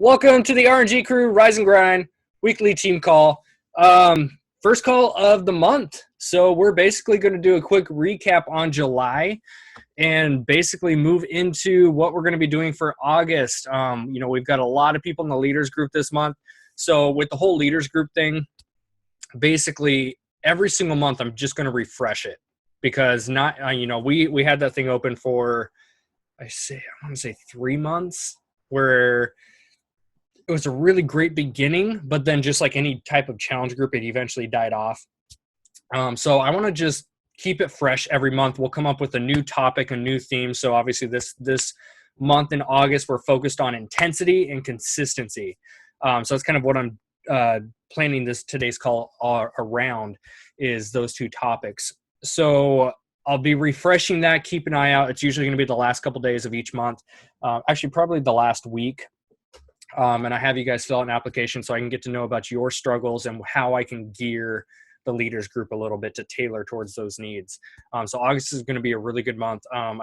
Welcome to the RNG crew, Rise and Grind, weekly team call. First call of the month. So we're basically going to do a quick recap on July and basically move into what we're going to be doing for August. We've got a lot of people in the leaders group this month. So with the whole leaders group thing, basically every single month I'm just going to refresh it because we had that thing open for, I want to say 3 months where it was a really great beginning, but then just like any type of challenge group, it eventually died off. So I want to just keep it fresh every month. We'll come up with a new topic, a new theme. So obviously this month in August, we're focused on intensity and consistency. So it's kind of what I'm planning today's call around is those two topics. So I'll be refreshing that. Keep an eye out. It's usually going to be the last couple days of each month. Actually, probably the last week. And I have you guys fill out an application so I can get to know about your struggles and how I can gear the leaders group a little bit to tailor towards those needs. So August is going to be a really good month. For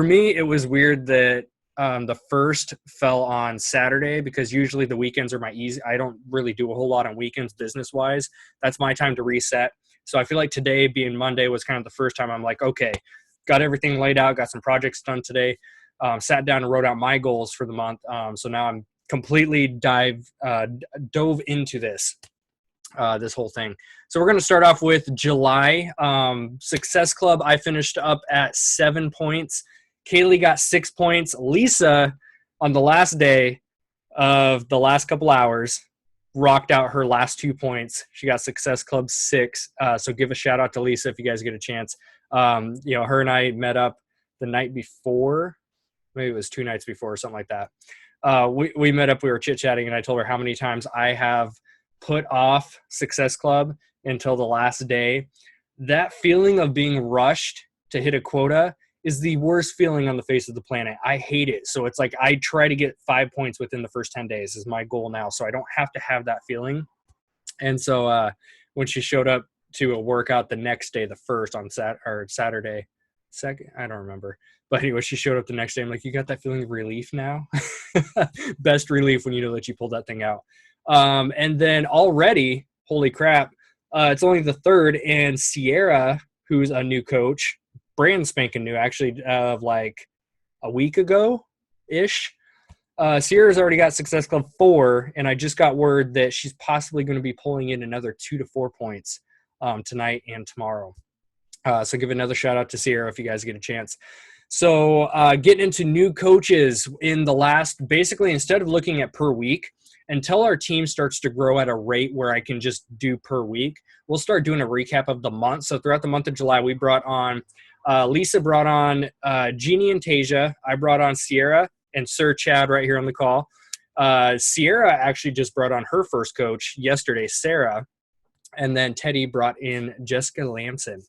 me, it was weird that the first fell on Saturday because usually the weekends are I don't really do a whole lot on weekends business wise. That's my time to reset. So I feel like today being Monday was kind of the first time I'm like, okay, got everything laid out, got some projects done today. Sat down and wrote out my goals for the month. So now I'm completely dove into this whole thing. So we're going to start off with July. Success Club, I finished up at 7 points. Kaylee got 6 points. Lisa, on the last day of the last couple hours, rocked out her last 2 points. She got Success Club 6. So give a shout out to Lisa if you guys get a chance. Her and I met up the night before. Maybe it was 2 nights before or something like that. We met up, we were chit-chatting, and I told her how many times I have put off Success Club until the last day. That feeling of being rushed to hit a quota is the worst feeling on the face of the planet. I hate it. So it's like I try to get 5 points within the first 10 days is my goal now. So I don't have to have that feeling. And so when she showed up to a workout the next day, the first on Saturday, second, I don't remember. But anyway, she showed up the next day. I'm like, you got that feeling of relief now? Best relief when you know that you pulled that thing out. And then already, holy crap, it's only the third. And Sierra, who's a new coach, brand spanking new, actually, of like a week ago-ish. Sierra's already got Success Club 4, and I just got word that she's possibly going to be pulling in another 2 to 4 points tonight and tomorrow. So give another shout out to Sierra if you guys get a chance. So getting into new coaches in the last, basically instead of looking at per week, until our team starts to grow at a rate where I can just do per week, we'll start doing a recap of the month. So throughout the month of July, we brought on, Lisa brought on Jeannie and Tasia. I brought on Sierra and Sir Chad right here on the call. Sierra actually just brought on her first coach yesterday, Sarah. And then Teddy brought in Jessica Lamson.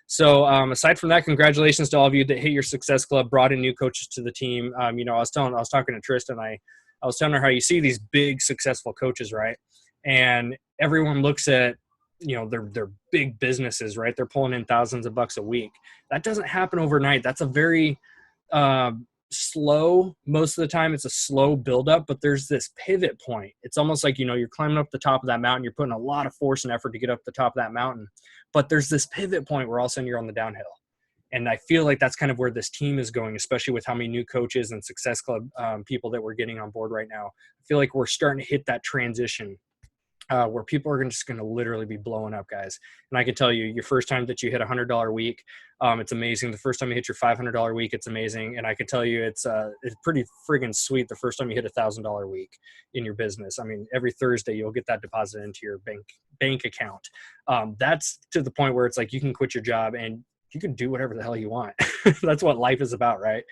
So aside from that, congratulations to all of you that hit your Success Club, brought in new coaches to the team. I was talking to Tristan. I was telling her how you see these big successful coaches, right? And everyone looks at, their big businesses, right? They're pulling in thousands of bucks a week. That doesn't happen overnight. That's a very slow, most of the time it's a slow buildup, but there's this pivot point. It's almost like, you're climbing up the top of that mountain. You're putting a lot of force and effort to get up the top of that mountain. But there's this pivot point where all of a sudden you're on the downhill. And I feel like that's kind of where this team is going, especially with how many new coaches and Success Club people that we're getting on board right now. I feel like we're starting to hit that transition where people are just going to literally be blowing up, guys. And I can tell you, your first time that you hit $100 week, it's amazing. The first time you hit your $500 week, it's amazing. And I can tell you it's pretty friggin' sweet the first time you hit $1,000 week in your business. I mean, every Thursday you'll get that deposited into your bank account. That's to the point where it's like you can quit your job and you can do whatever the hell you want. That's what life is about, right?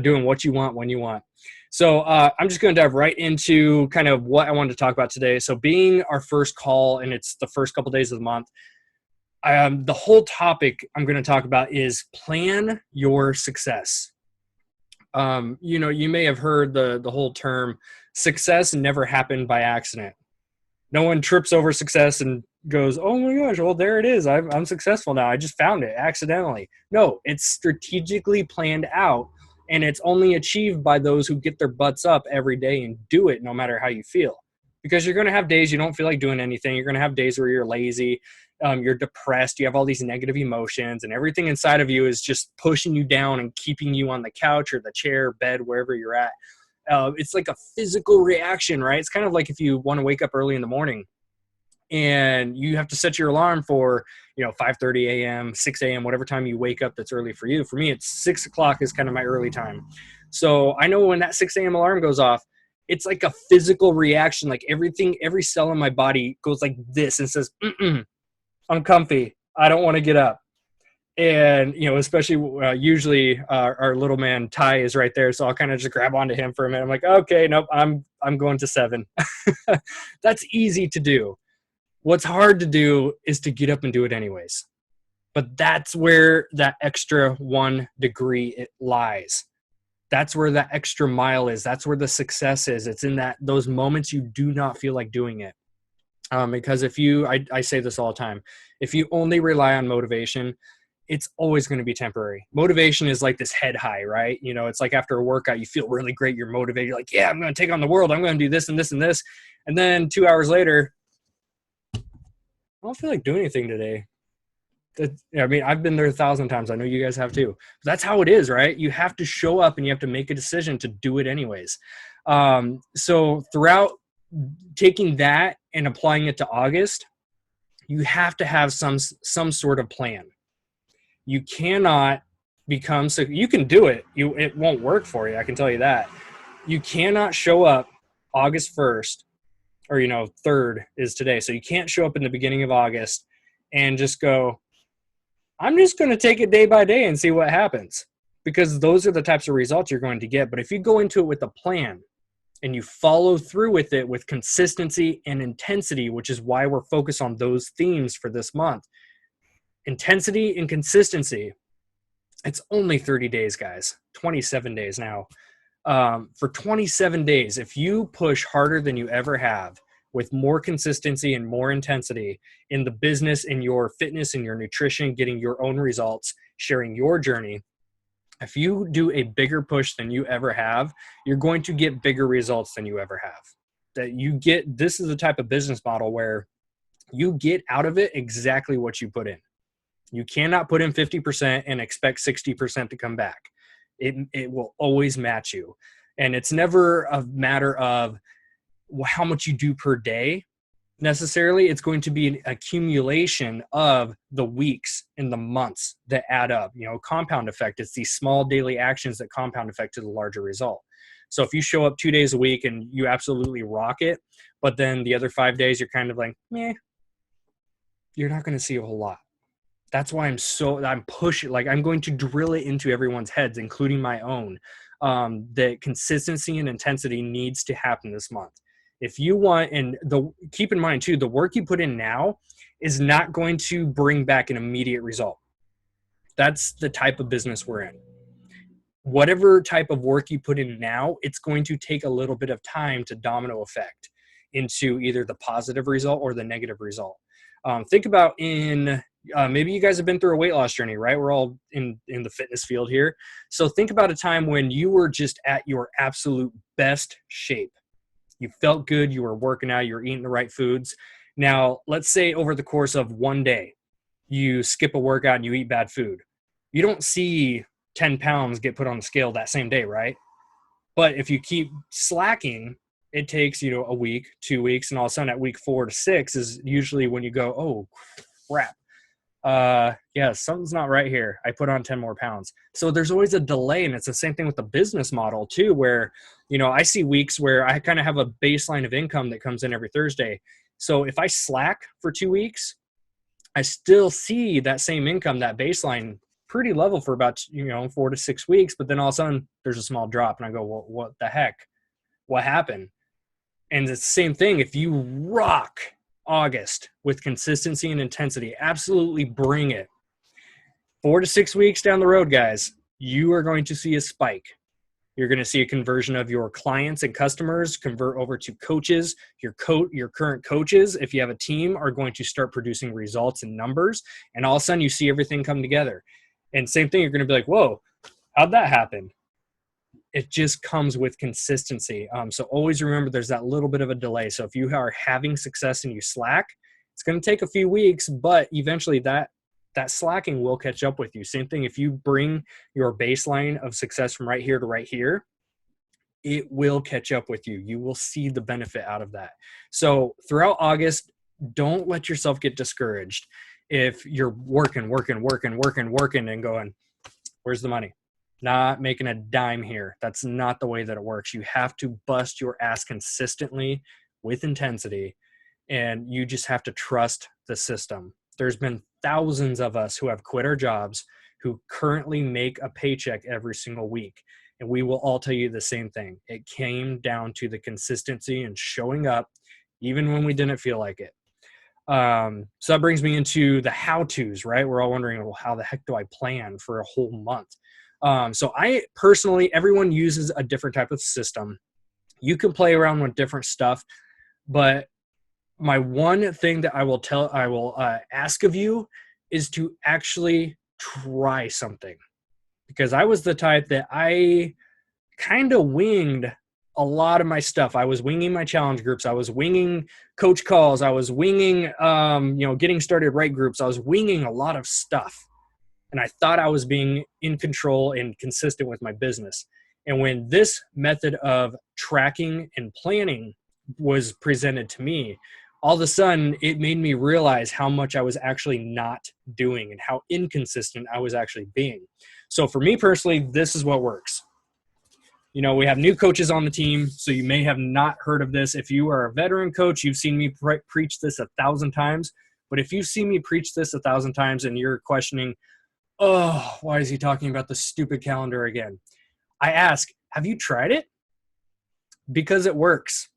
Doing what you want when you want. So I'm just going to dive right into kind of what I wanted to talk about today. So being our first call, and it's the first couple days of the month, the whole topic I'm going to talk about is plan your success. You may have heard the whole term, success never happened by accident. No one trips over success and goes, oh my gosh, well, there it is. I'm successful now. I just found it accidentally. No, it's strategically planned out And it's only achieved by those who get their butts up every day and do it no matter how you feel. Because you're going to have days you don't feel like doing anything. You're going to have days where you're lazy, you're depressed, you have all these negative emotions, and everything inside of you is just pushing you down and keeping you on the couch or the chair, bed, wherever you're at. It's like a physical reaction, right? It's kind of like if you want to wake up early in the morning and you have to set your alarm for, 5:30 a.m., 6 a.m., whatever time you wake up that's early for you. For me, it's 6 o'clock is kind of my early time. So I know when that 6 a.m. alarm goes off, it's like a physical reaction. Like every cell in my body goes like this and says, I'm comfy. I don't want to get up. And, especially usually our little man Ty is right there. So I'll kind of just grab onto him for a minute. I'm like, okay, nope, I'm going to 7. That's easy to do. What's hard to do is to get up and do it anyways. But that's where that extra 1 degree it lies. That's where that extra mile is. That's where the success is. It's in those moments you do not feel like doing it. Because if I say this all the time, if you only rely on motivation, it's always going to be temporary. Motivation is like this head high, right? It's like after a workout, you feel really great. You're motivated. You're like, yeah, I'm going to take on the world. I'm going to do this and this and this. And then 2 hours later, I don't feel like doing anything today. I've been there 1,000 times. I know you guys have too. But that's how it is, right? You have to show up and you have to make a decision to do it anyways. So throughout taking that and applying it to August, you have to have some sort of plan. You cannot become so you can do it. It won't work for you. I can tell you that. You cannot show up August 1st or 3rd is today. So you can't show up in the beginning of August and just go, I'm just going to take it day by day and see what happens, because those are the types of results you're going to get. But if you go into it with a plan and you follow through with it with consistency and intensity, which is why we're focused on those themes for this month, intensity and consistency, it's only 30 days, guys, 27 days now. For 27 days, if you push harder than you ever have with more consistency and more intensity in the business, in your fitness, in your nutrition, getting your own results, sharing your journey, if you do a bigger push than you ever have, you're going to get bigger results than you ever have. This is the type of business model where you get out of it exactly what you put in. You cannot put in 50% and expect 60% to come back. It will always match you. And it's never a matter of how much you do per day necessarily. It's going to be an accumulation of the weeks and the months that add up. Compound effect. It's these small daily actions that compound effect to the larger result. So if you show up 2 days a week and you absolutely rock it, but then the other 5 days you're kind of like, meh, you're not going to see a whole lot. That's why I'm pushing, like I'm going to drill it into everyone's heads, including my own, that consistency and intensity needs to happen this month. If you want, keep in mind too, the work you put in now is not going to bring back an immediate result. That's the type of business we're in. Whatever type of work you put in now, it's going to take a little bit of time to domino effect into either the positive result or the negative result. Think about maybe you guys have been through a weight loss journey, right? We're all in the fitness field here. So think about a time when you were just at your absolute best shape. You felt good. You were working out. You were eating the right foods. Now, let's say over the course of one day, you skip a workout and you eat bad food. You don't see 10 pounds get put on the scale that same day, right? But if you keep slacking, it takes, a week, 2 weeks, and all of a sudden at week 4 to 6 is usually when you go, oh, crap. Yeah, something's not right here. I put on 10 more pounds. So there's always a delay. And it's the same thing with the business model too, where, I see weeks where I kind of have a baseline of income that comes in every Thursday. So if I slack for 2 weeks, I still see that same income, that baseline pretty level for about, 4 to 6 weeks. But then all of a sudden there's a small drop and I go, well, what the heck? What happened? And it's the same thing. If you rock August with consistency and intensity, absolutely bring it. 4 to 6 weeks down the road, guys, you are going to see a spike. You're going to see a conversion of your clients and customers convert over to coaches. Your current coaches, if you have a team, are going to start producing results and numbers. And all of a sudden you see everything come together. And same thing, you're going to be like, whoa, how'd that happen? It just comes with consistency. So always remember there's that little bit of a delay. So if you are having success and you slack, it's going to take a few weeks, but eventually that slacking will catch up with you. Same thing, if you bring your baseline of success from right here to right here, it will catch up with you. You will see the benefit out of that. So throughout August, don't let yourself get discouraged. If you're working and going, where's the money? Not making a dime here. That's not the way that it works. You have to bust your ass consistently with intensity, and you just have to trust the system. There's been thousands of us who have quit our jobs who currently make a paycheck every single week. And we will all tell you the same thing. It came down to the consistency and showing up even when we didn't feel like it. So that brings me into the how-tos, right? We're all wondering, well, how the heck do I plan for a whole month? So I personally, everyone uses a different type of system. You can play around with different stuff, but my one thing that I will ask of you is to actually try something, because I was the type that I kind of winged a lot of my stuff. I was winging my challenge groups. I was winging coach calls. I was winging, getting started right groups. I was winging a lot of stuff. And I thought I was being in control and consistent with my business. And when this method of tracking and planning was presented to me, all of a sudden it made me realize how much I was actually not doing and how inconsistent I was actually being. So for me personally, this is what works. We have new coaches on the team, so you may have not heard of this. If you are a veteran coach, you've seen me preach this 1,000 times. But if you've seen me preach this 1,000 times and you're questioning, oh, why is he talking about the stupid calendar again? I ask, have you tried it? Because it works.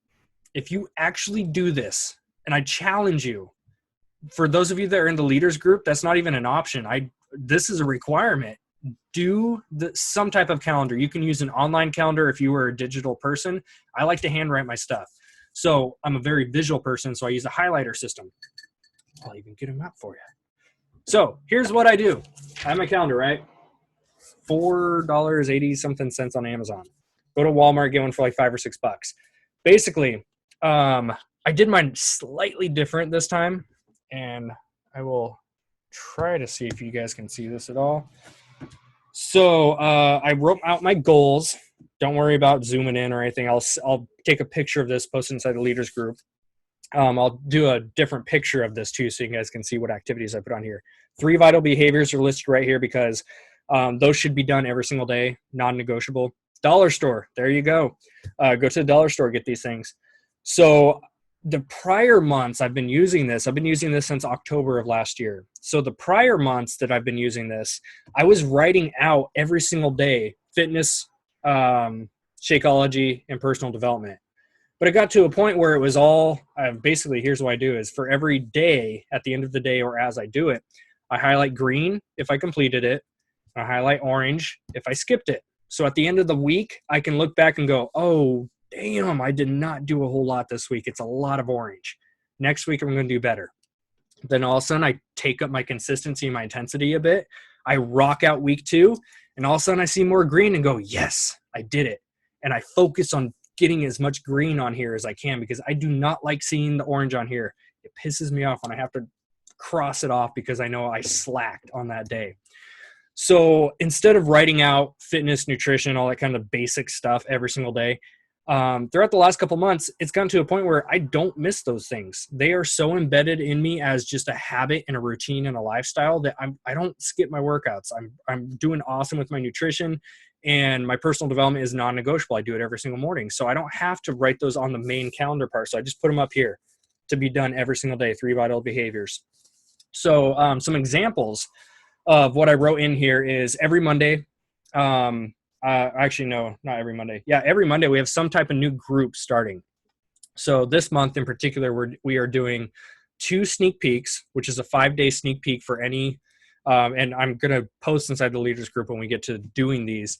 If you actually do this, and I challenge you, for those of you that are in the leaders group, that's not even an option. This is a requirement. Do some type of calendar. You can use an online calendar if you were a digital person. I like to handwrite my stuff. So I'm a very visual person, so I use a highlighter system. I'll even get them out for you. So here's what I do. I have my calendar, right? $4.80 something cents on Amazon. Go to Walmart, get one for like $5 or $6. Basically, I did mine slightly different this time, and I will try to see if you guys can see this at all. So I wrote out my goals. Don't worry about zooming in or anything. I'll take a picture of this, post it inside the leaders group. I'll do a different picture of this too, so you guys can see what activities I put on here. 3 vital behaviors are listed right here because those should be done every single day, non-negotiable. Dollar store, there you go. Go to the dollar store, get these things. So the prior months I've been using this since October of last year. So the prior months that I've been using this, I was writing out every single day, fitness, Shakeology, and personal development. But it got to a point where it was all, basically, here's what I do is for every day, at the end of the day or as I do it, I highlight green if I completed it. I highlight orange if I skipped it. So at the end of the week, I can look back and go, oh, damn, I did not do a whole lot this week. It's a lot of orange. Next week, I'm going to do better. Then all of a sudden, I take up my consistency and my intensity a bit. I rock out week 2, and all of a sudden, I see more green and go, yes, I did it. And I focus on getting as much green on here as I can because I do not like seeing the orange on here. It pisses me off when I have to cross it off because I know I slacked on that day. So instead of writing out fitness, nutrition, all that kind of basic stuff every single day, throughout the last couple months, it's gotten to a point where I don't miss those things. They are so embedded in me as just a habit and a routine and a lifestyle that I don't skip my workouts. I'm doing awesome with my nutrition, and my personal development is non-negotiable. I do it every single morning. So I don't have to write those on the main calendar part. So I just put them up here to be done every single day, 3 vital behaviors. So some examples of what I wrote in here is every Monday, actually, no, not every Monday. Yeah, every Monday we have some type of new group starting. So this month in particular, we are doing 2 sneak peeks, which is a 5-day sneak peek for any, and I'm going to post inside the leaders group when we get to doing these.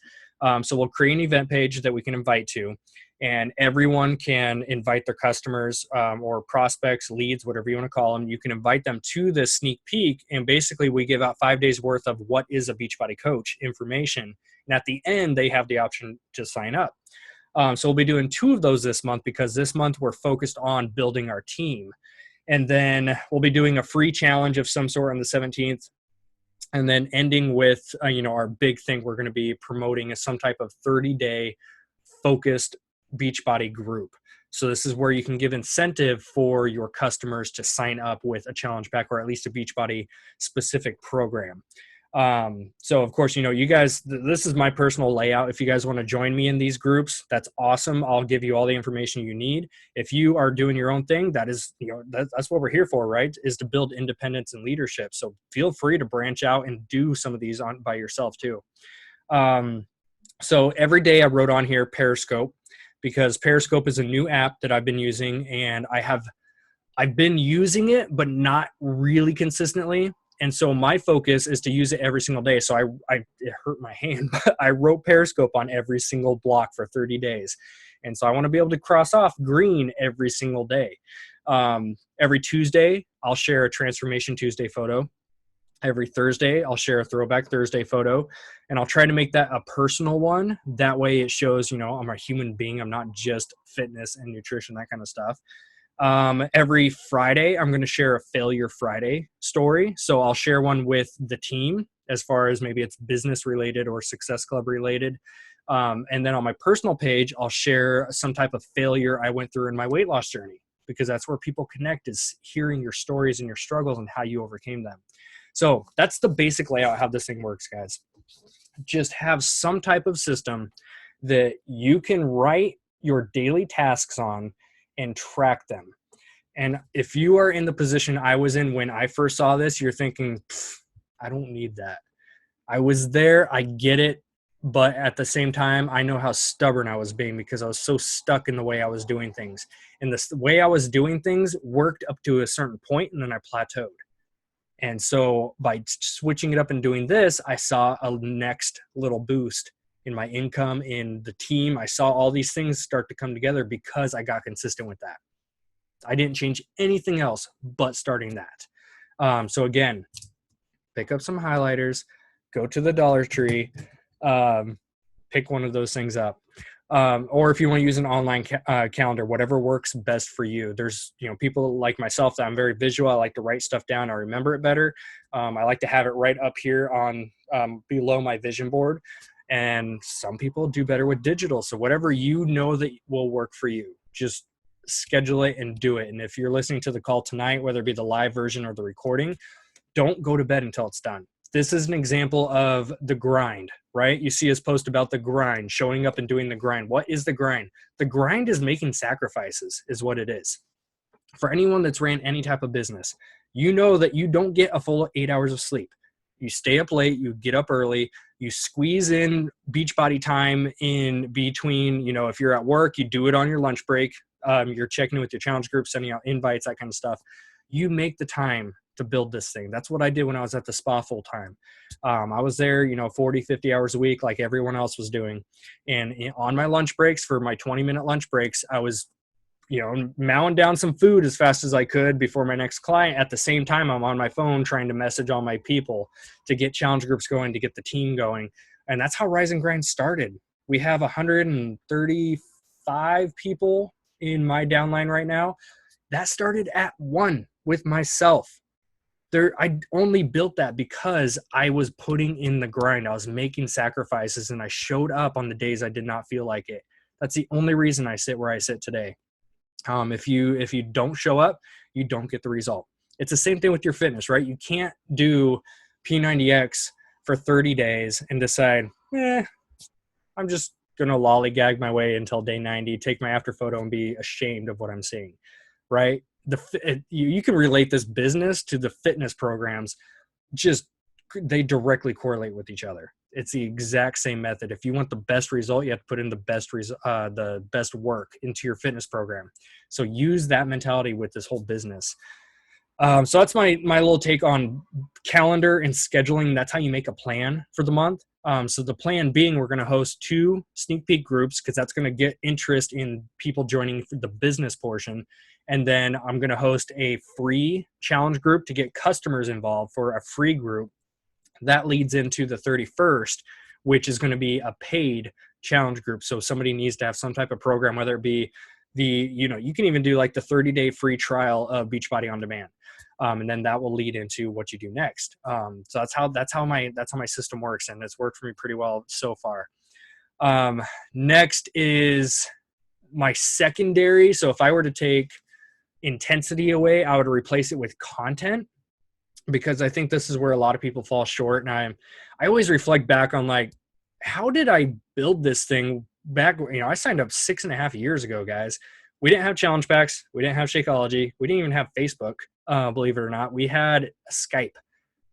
So we'll create an event page that we can invite to, and everyone can invite their customers or prospects, leads, whatever you want to call them. You can invite them to this sneak peek, and basically we give out 5 days worth of what is a Beachbody coach information. And at the end, they have the option to sign up. So we'll be doing 2 of those this month, because this month we're focused on building our team. And then we'll be doing a free challenge of some sort on the 17th. And then ending with, our big thing, we're going to be promoting some type of 30-day focused Beachbody group. So this is where you can give incentive for your customers to sign up with a challenge pack, or at least a Beachbody specific program. So of course, you guys, this is my personal layout. If you guys want to join me in these groups, that's awesome. I'll give you all the information you need. If you are doing your own thing, that is, that's what we're here for, right? Is to build independence and leadership. So feel free to branch out and do some of these by yourself too. So every day I wrote on here Periscope, because Periscope is a new app that I've been using, and I've been using it, but not really consistently. And so my focus is to use it every single day. So it hurt my hand, but I wrote Periscope on every single block for 30 days. And so I want to be able to cross off green every single day. Every Tuesday, I'll share a Transformation Tuesday photo. Every Thursday, I'll share a Throwback Thursday photo, and I'll try to make that a personal one. That way it shows, I'm a human being. I'm not just fitness and nutrition, that kind of stuff. Every Friday, I'm going to share a Failure Friday story. So I'll share one with the team, as far as maybe it's business related or Success Club related. And then on my personal page, I'll share some type of failure I went through in my weight loss journey, because that's where people connect, is hearing your stories and your struggles and how you overcame them. So that's the basic layout, how this thing works, guys. Just have some type of system that you can write your daily tasks on and track them. And if you are in the position I was in when I first saw this, you're thinking, I don't need that. I was there, I get it. But at the same time, I know how stubborn I was being, because I was so stuck in the way I was doing things. And the way I was doing things worked up to a certain point, and then I plateaued. And so by switching it up and doing this, I saw a next little boost in my income, in the team. I saw all these things start to come together because I got consistent with that. I didn't change anything else but starting that. So again, pick up some highlighters, go to the Dollar Tree, pick one of those things up. Or if you want to use an online calendar, whatever works best for you. There's, people like myself that I'm very visual. I like to write stuff down. I remember it better. I like to have it right up here on below my vision board. And some people do better with digital. So whatever that will work for you, just schedule it and do it. And if you're listening to the call tonight, whether it be the live version or the recording, don't go to bed until it's done. This is an example of the grind, right? You see us post about the grind, showing up and doing the grind. What is the grind? The grind is making sacrifices, is what it is. For anyone that's ran any type of business, you know that you don't get a full 8 hours of sleep. You stay up late, you get up early, you squeeze in Beachbody time in between. If you're at work, you do it on your lunch break. You're checking in with your challenge group, sending out invites, that kind of stuff. You make the time to build this thing. That's what I did when I was at the spa full time. I was there, 40, 50 hours a week, like everyone else was doing. And on my lunch breaks, for my 20-minute lunch breaks, I was, mowing down some food as fast as I could before my next client. At the same time, I'm on my phone trying to message all my people to get challenge groups going, to get the team going. And that's how Rise and Grind started. We have 135 people in my downline right now. That started at 1 with myself. I only built that because I was putting in the grind. I was making sacrifices, and I showed up on the days I did not feel like it. That's the only reason I sit where I sit today. If you don't show up, you don't get the result. It's the same thing with your fitness, right? You can't do P90X for 30 days and decide, I'm just going to lollygag my way until day 90, take my after photo and be ashamed of what I'm seeing, right? You can relate this business to the fitness programs. They directly correlate with each other. It's the exact same method. If you want the best result, you have to put in the best work into your fitness program. So use that mentality with this whole business. So that's my little take on calendar and scheduling. That's how you make a plan for the month. So the plan being, we're going to host 2 sneak peek groups, because that's going to get interest in people joining for the business portion. And then I'm going to host a free challenge group to get customers involved for a free group. That leads into the 31st, which is going to be a paid challenge group. So somebody needs to have some type of program, whether it be you can even do like the 30-day free trial of Beachbody On Demand. And then that will lead into what you do next. So that's how my system works. And it's worked for me pretty well so far. Next is my secondary. So if I were to take intensity away, I would replace it with content, because I think this is where a lot of people fall short. And I always reflect back on like, how did I build this thing back? I signed up 6.5 years ago, guys. We didn't have challenge packs. We didn't have Shakeology. We didn't even have Facebook. Believe it or not, we had Skype.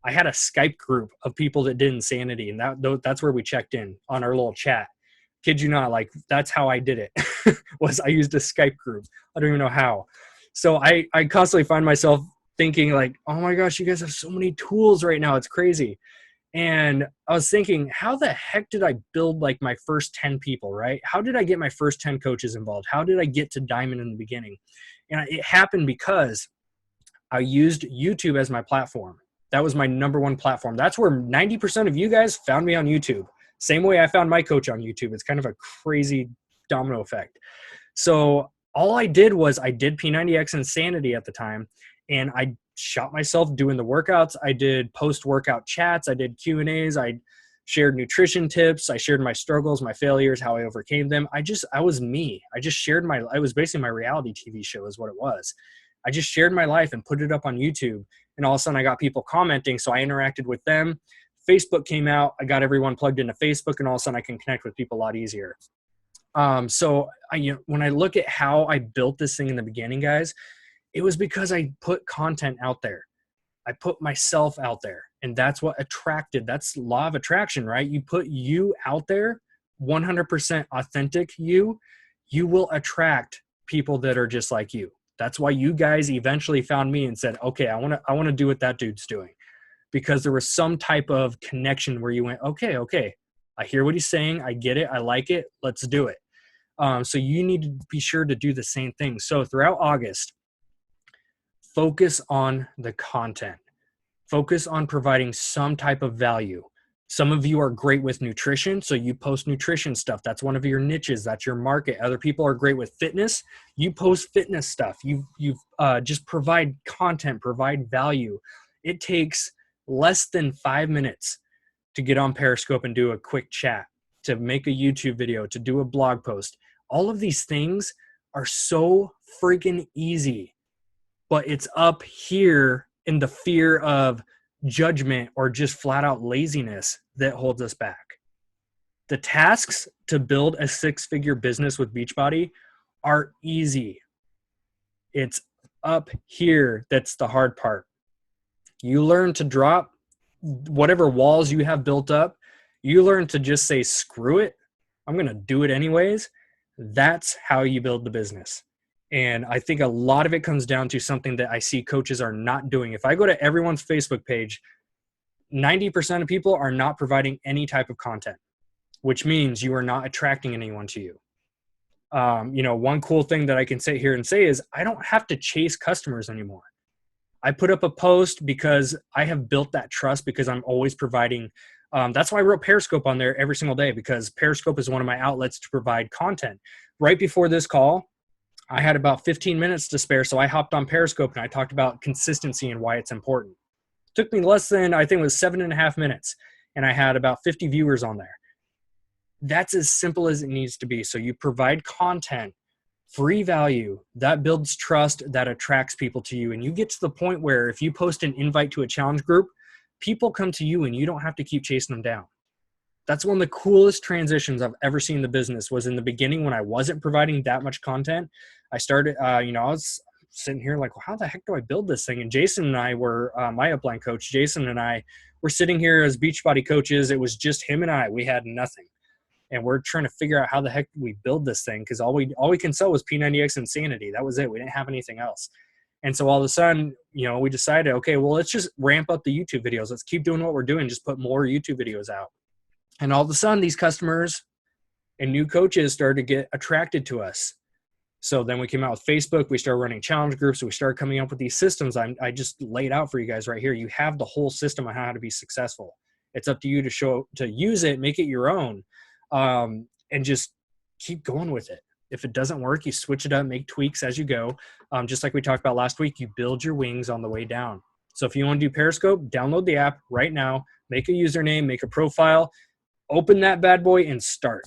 I had a Skype group of people that did insanity. And that's where we checked in on our little chat. Kid you not, like that's how I did it. Was I used a Skype group. I don't even know how. So I constantly find myself thinking like, oh my gosh, you guys have so many tools right now. It's crazy. And I was thinking, how the heck did I build like my first 10 people, right? How did I get my first 10 coaches involved? How did I get to Diamond in the beginning? And it happened because I used YouTube as my platform. That was my number one platform. That's where 90% of you guys found me on YouTube. Same way I found my coach on YouTube. It's kind of a crazy domino effect. So all I did was I did P90X Insanity at the time, and I shot myself doing the workouts. I did post-workout chats. I did Q&As. I shared nutrition tips. I shared my struggles, my failures, how I overcame them. I was me. I just shared I was basically my reality TV show is what it was. I just shared my life and put it up on YouTube. And all of a sudden I got people commenting. So I interacted with them. Facebook came out. I got everyone plugged into Facebook, and all of a sudden I can connect with people a lot easier. So when I look at how I built this thing in the beginning, guys, it was because I put content out there. I put myself out there, and that's what attracted. That's law of attraction, right? You put you out there, 100% authentic you will attract people that are just like you. That's why you guys eventually found me and said, okay, I want to do what that dude's doing, because there was some type of connection where you went, okay, I hear what he's saying. I get it. I like it. Let's do it. So you need to be sure to do the same thing. So throughout August, focus on the content. Focus on providing some type of value. Some of you are great with nutrition, so you post nutrition stuff. That's one of your niches. That's your market. Other people are great with fitness. You post fitness stuff. You just provide content, provide value. It takes less than 5 minutes to get on Periscope and do a quick chat, to make a YouTube video, to do a blog post. All of these things are so freaking easy, but it's up here in the fear of judgment or just flat out laziness that holds us back. The tasks to build a 6-figure business with Beachbody are easy. It's up here that's the hard part. You learn to drop whatever walls you have built up. You learn to just say, screw it, I'm going to do it anyways. That's how you build the business. And I think a lot of it comes down to something that I see coaches are not doing. If I go to everyone's Facebook page, 90% of people are not providing any type of content, which means you are not attracting anyone to you. One cool thing that I can sit here and say is I don't have to chase customers anymore. I put up a post because I have built that trust, because I'm always providing. That's why I wrote Periscope on there every single day, because Periscope is one of my outlets to provide content. Right before this call, I had about 15 minutes to spare, so I hopped on Periscope and I talked about consistency and why it's important. It took me less than, I think it was 7.5 minutes, and I had about 50 viewers on there. That's as simple as it needs to be. So you provide content, free value, that builds trust, that attracts people to you. And you get to the point where if you post an invite to a challenge group, people come to you and you don't have to keep chasing them down. That's one of the coolest transitions I've ever seen in the business. Was in the beginning when I wasn't providing that much content. I started, I was sitting here like, well, how the heck do I build this thing? And Jason and I were, my upline coach, Jason and I were sitting here as Beachbody coaches. It was just him and I. We had nothing. And we're trying to figure out how the heck we build this thing, because all we can sell was P90X Insanity. That was it. We didn't have anything else. And so all of a sudden, we decided, okay, well, let's just ramp up the YouTube videos. Let's keep doing what we're doing. Just put more YouTube videos out. And all of a sudden, these customers and new coaches started to get attracted to us. So then we came out with Facebook. We started running challenge groups. We started coming up with these systems I just laid out for you guys right here. You have the whole system on how to be successful. It's up to you to use it, make it your own, and just keep going with it. If it doesn't work, you switch it up, make tweaks as you go. Just like we talked about last week, you build your wings on the way down. So if you want to do Periscope, download the app right now, make a username, make a profile, open that bad boy and start.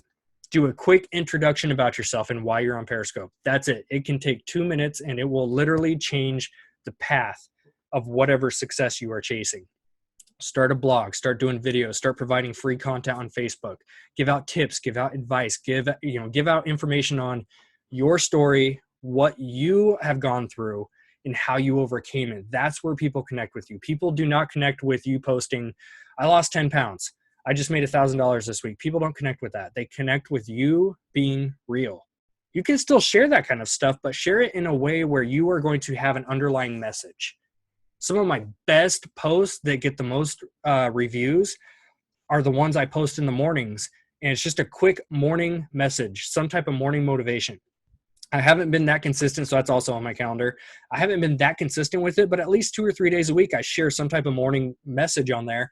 Do a quick introduction about yourself and why you're on Periscope. That's it. It can take 2 minutes and it will literally change the path of whatever success you are chasing. Start a blog, start doing videos, start providing free content on Facebook, give out tips, give out advice, give out information on your story, what you have gone through and how you overcame it. That's where people connect with you. People do not connect with you posting, I lost 10 pounds. I just made $1,000 this week. People don't connect with that. They connect with you being real. You can still share that kind of stuff, but share it in a way where you are going to have an underlying message. Some of my best posts that get the most reviews are the ones I post in the mornings. And it's just a quick morning message, some type of morning motivation. I haven't been that consistent, so that's also on my calendar. I haven't been that consistent with it, but at least 2 or 3 days a week, I share some type of morning message on there.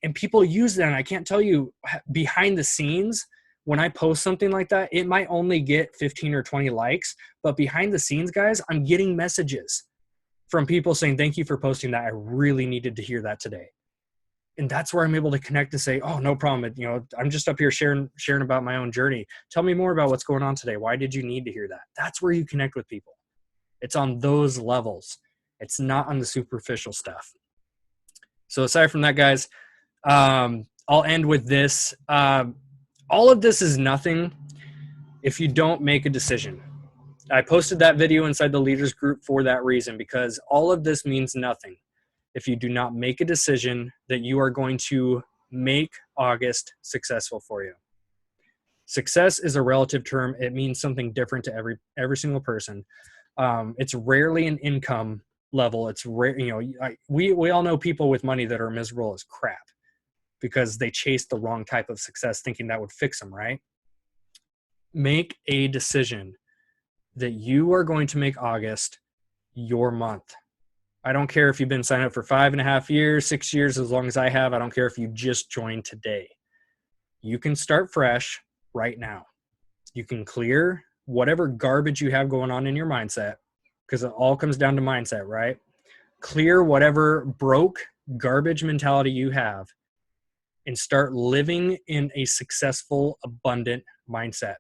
And people use that. And I can't tell you, behind the scenes, when I post something like that, it might only get 15 or 20 likes. But behind the scenes, guys, I'm getting messages from people saying, thank you for posting that. I really needed to hear that today. And that's where I'm able to connect and say, oh, no problem. I'm just up here sharing about my own journey. Tell me more about what's going on today. Why did you need to hear that? That's where you connect with people. It's on those levels. It's not on the superficial stuff. So aside from that, guys, I'll end with this. All of this is nothing if you don't make a decision. I posted that video inside the leaders group for that reason, because all of this means nothing if you do not make a decision that you are going to make August successful for you. Success is a relative term. It means something different to every single person. It's rarely an income level. It's rare. We all know people with money that are miserable as crap because they chased the wrong type of success thinking that would fix them, right? Make a decision that you are going to make August your month. I don't care if you've been signed up for 5.5 years, 6 years, as long as I have. I don't care if you just joined today. You can start fresh right now. You can clear whatever garbage you have going on in your mindset, because it all comes down to mindset, right? Clear whatever broke garbage mentality you have and start living in a successful, abundant mindset.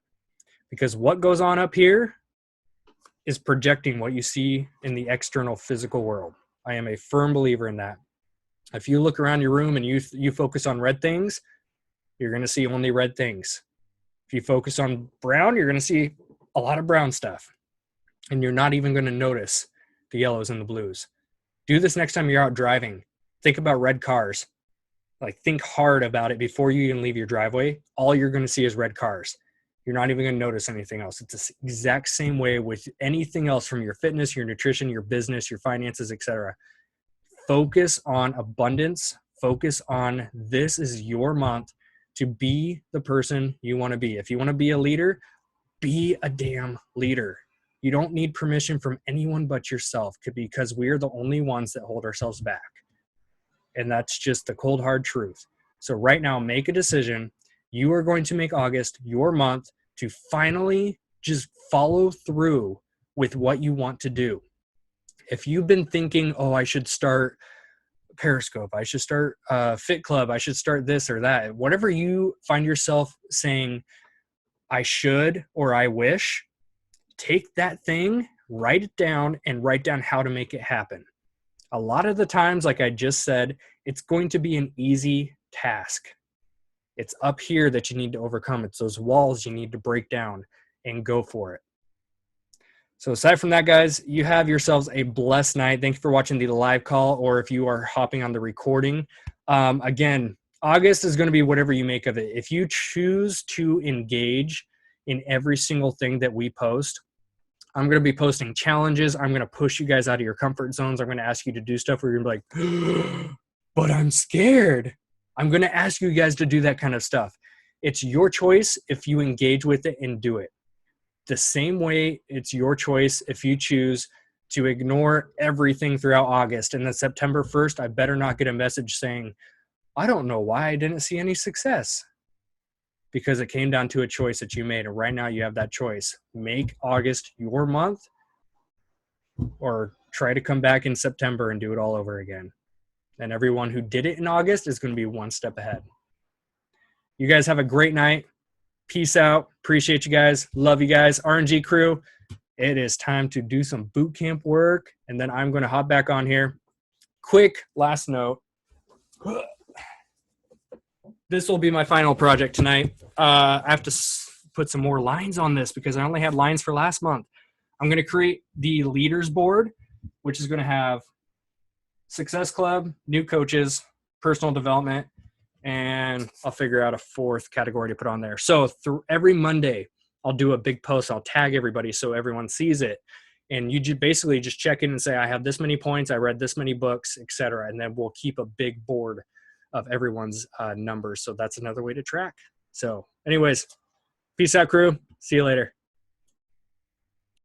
Because what goes on up here is projecting what you see in the external physical world. I am a firm believer in that. If you look around your room and you focus on red things, you're going to see only red things. If you focus on brown, you're going to see a lot of brown stuff. And you're not even going to notice the yellows and the blues. Do this next time you're out driving. Think about red cars. Think hard about it before you even leave your driveway. All you're going to see is red cars. You're not even going to notice anything else. It's the exact same way with anything else, from your fitness, your nutrition, your business, your finances, etc. Focus on abundance. Focus on, this is your month to be the person you want to be. If you want to be a leader, be a damn leader. You don't need permission from anyone but yourself, because we're the only ones that hold ourselves back. And that's just the cold, hard truth. So right now, make a decision. You are going to make August your month to finally just follow through with what you want to do. If you've been thinking, oh, I should start Periscope, I should start Fit Club, I should start this or that, whatever you find yourself saying, I should or I wish, take that thing, write it down, and write down how to make it happen. A lot of the times, like I just said, it's going to be an easy task. It's up here that you need to overcome. It's those walls you need to break down and go for it. So aside from that, guys, you have yourselves a blessed night. Thank you for watching the live call, or if you are hopping on the recording. Again, August is going to be whatever you make of it. If you choose to engage in every single thing that we post, I'm going to be posting challenges. I'm going to push you guys out of your comfort zones. I'm going to ask you to do stuff where you're going to be like, but I'm scared. I'm going to ask you guys to do that kind of stuff. It's your choice if you engage with it and do it. The same way it's your choice if you choose to ignore everything throughout August. And then September 1st, I better not get a message saying, I don't know why I didn't see any success. Because it came down to a choice that you made. And right now you have that choice. Make August your month, or try to come back in September and do it all over again. And everyone who did it in August is going to be one step ahead. You guys have a great night. Peace out. Appreciate you guys. Love you guys. RNG crew, it is time to do some boot camp work. And then I'm going to hop back on here. Quick last note. This will be my final project tonight. I have to put some more lines on this because I only had lines for last month. I'm going to create the leaders board, which is going to have Success Club, new coaches, personal development, and I'll figure out a fourth category to put on there. So every Monday, I'll do a big post. I'll tag everybody so everyone sees it. And you basically just check in and say, I have this many points, I read this many books, etc. And then we'll keep a big board of everyone's numbers. So that's another way to track. So anyways, peace out, crew. See you later.